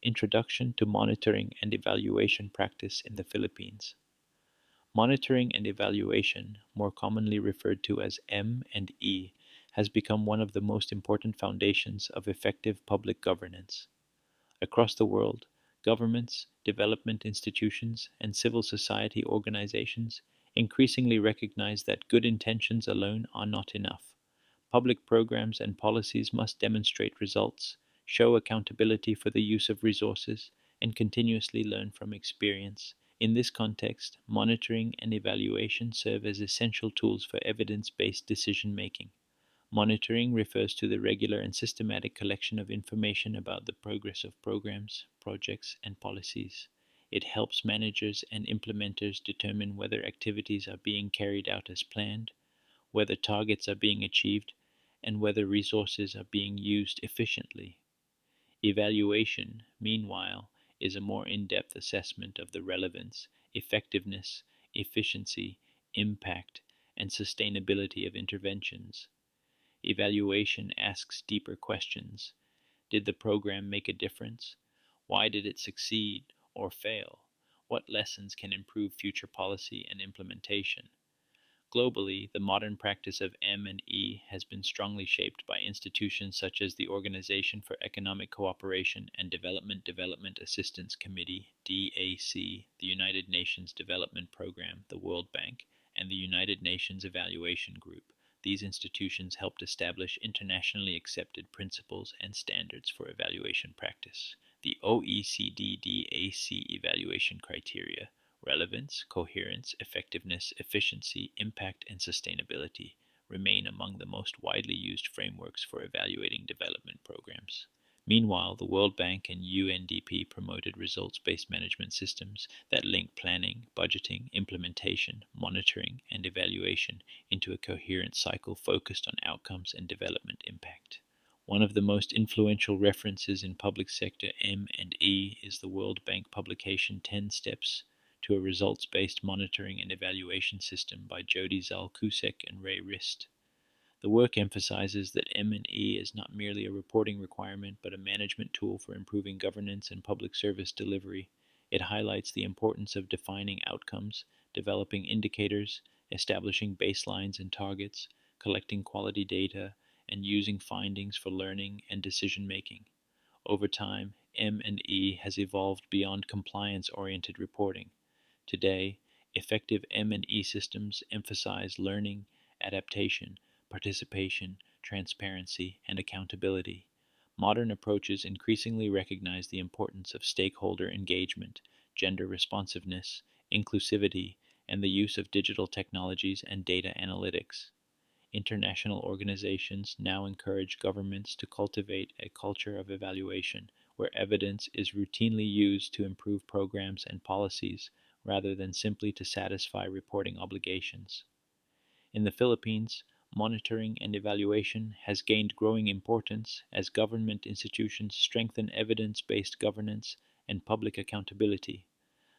Introduction to Monitoring and Evaluation Practice in the Philippines. Monitoring and evaluation, more commonly referred to as M&E, has become one of the most important foundations of effective public governance. Across the world, governments, development institutions, and civil society organizations increasingly recognize that good intentions alone are not enough. Public programs and policies must demonstrate results, show accountability for the use of resources, and continuously learn from experience. In this context, monitoring and evaluation serve as essential tools for evidence based decision making. Monitoring refers to the regular and systematic collection of information about the progress of programs, projects, and policies. It helps managers and implementers determine whether activities are being carried out as planned, whether targets are being achieved, and whether resources are being used efficiently. Evaluation, meanwhile, is a more in depth assessment of the relevance, effectiveness, efficiency, impact, and sustainability of interventions. Evaluation asks deeper questions. Did the program make a difference? Why did it succeed or fail? What lessons can improve future policy and implementation? Globally, the modern practice of M&E has been strongly shaped by institutions such as the Organization for Economic Cooperation and Development Assistance Committee, DAC, the United Nations Development Programme, the World Bank, and the United Nations Evaluation Group. These institutions helped establish internationally accepted principles and standards for evaluation practice. The OECD DAC evaluation criteria: relevance, coherence, effectiveness, efficiency, impact, and sustainability remain among the most widely used frameworks for evaluating development programs. Meanwhile, the World Bank and UNDP promoted results based management systems that link planning, budgeting, implementation, monitoring, and evaluation into a coherent cycle focused on outcomes and development impact. One of the most influential references in public sector M&E is the World Bank publication 10 Steps to a Results-Based Monitoring and Evaluation System by Jody Zal-Kusek and Ray Rist. The work emphasizes that M&E is not merely a reporting requirement but a management tool for improving governance and public service delivery. It highlights the importance of defining outcomes, developing indicators, establishing baselines and targets, collecting quality data, and using findings for learning and decision making. Over time, M&E has evolved beyond compliance-oriented reporting. Today, effective M&E systems emphasize learning, adaptation, participation, transparency, and accountability. Modern approaches increasingly recognize the importance of stakeholder engagement, gender responsiveness, inclusivity, and the use of digital technologies and data analytics. International organizations now encourage governments to cultivate a culture of evaluation where evidence is routinely used to improve programs and policies rather than simply to satisfy reporting obligations. In the Philippines, monitoring and evaluation has gained growing importance as government institutions strengthen evidence based governance and public accountability.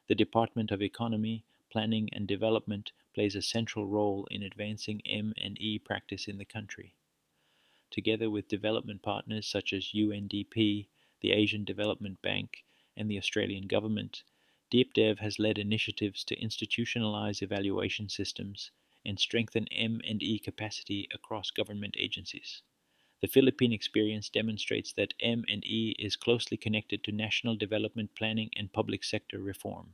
The Department of Economy, Planning and Development plays a central role in advancing M&E practice in the country. Together with development partners such as UNDP, the Asian Development Bank, and the Australian Government, DeepDev has led initiatives to institutionalize evaluation systems and strengthen M&E capacity across government agencies. The Philippine experience demonstrates that M&E is closely connected to national development planning and public sector reform.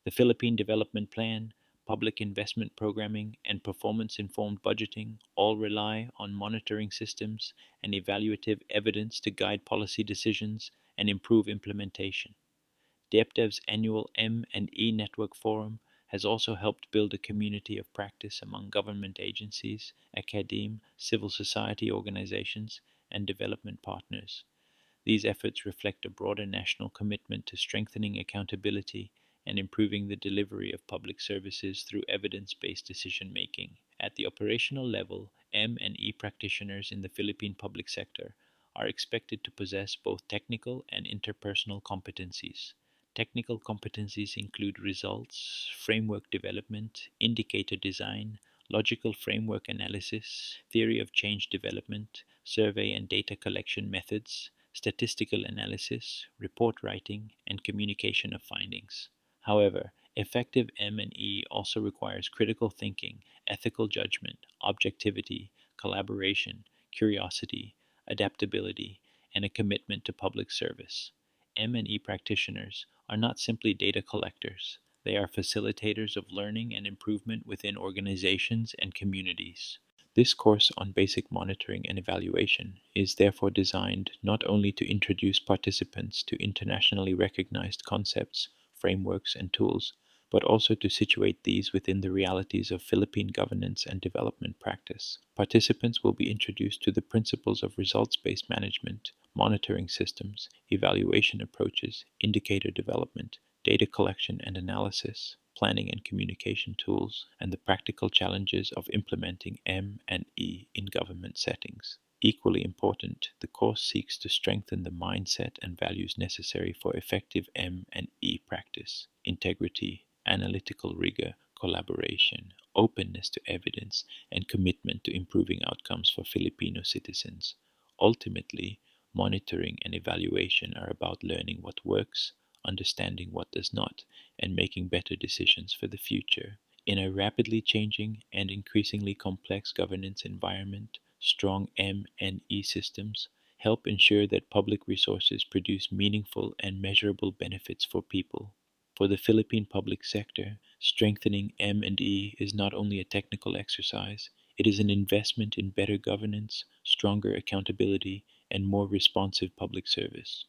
The Philippine Development Plan, public investment programming, and performance-informed budgeting all rely on monitoring systems and evaluative evidence to guide policy decisions and improve implementation. DepDev's annual M&E Network Forum has also helped build a community of practice among government agencies, academe, civil society organizations, and development partners. These efforts reflect a broader national commitment to strengthening accountability and improving the delivery of public services through evidence-based decision-making. At the operational level, M&E practitioners in the Philippine public sector are expected to possess both technical and interpersonal competencies. Technical competencies include results, framework development, indicator design, logical framework analysis, theory of change development, survey and data collection methods, statistical analysis, report writing, and communication of findings. However, effective M&E also requires critical thinking, ethical judgment, objectivity, collaboration, curiosity, adaptability, and a commitment to public service. M&E practitioners are not simply data collectors. They are facilitators of learning and improvement within organizations and communities. This course on basic monitoring and evaluation is therefore designed not only to introduce participants to internationally recognized concepts, frameworks, and tools, but also to situate these within the realities of Philippine governance and development practice. Participants will be introduced to the principles of results based management, monitoring systems, evaluation approaches, indicator development, data collection and analysis, planning and communication tools, and the practical challenges of implementing M and E in government settings. Equally important, the course seeks to strengthen the mindset and values necessary for effective M and E practice: integrity, analytical rigor, collaboration, openness to evidence, and commitment to improving outcomes for Filipino citizens. Ultimately, monitoring and evaluation are about learning what works, understanding what does not, and making better decisions for the future. In a rapidly changing and increasingly complex governance environment, strong M and E systems help ensure that public resources produce meaningful and measurable benefits for people. For the Philippine public sector, strengthening M and E is not only a technical exercise, it is an investment in better governance, stronger accountability, and more responsive public service.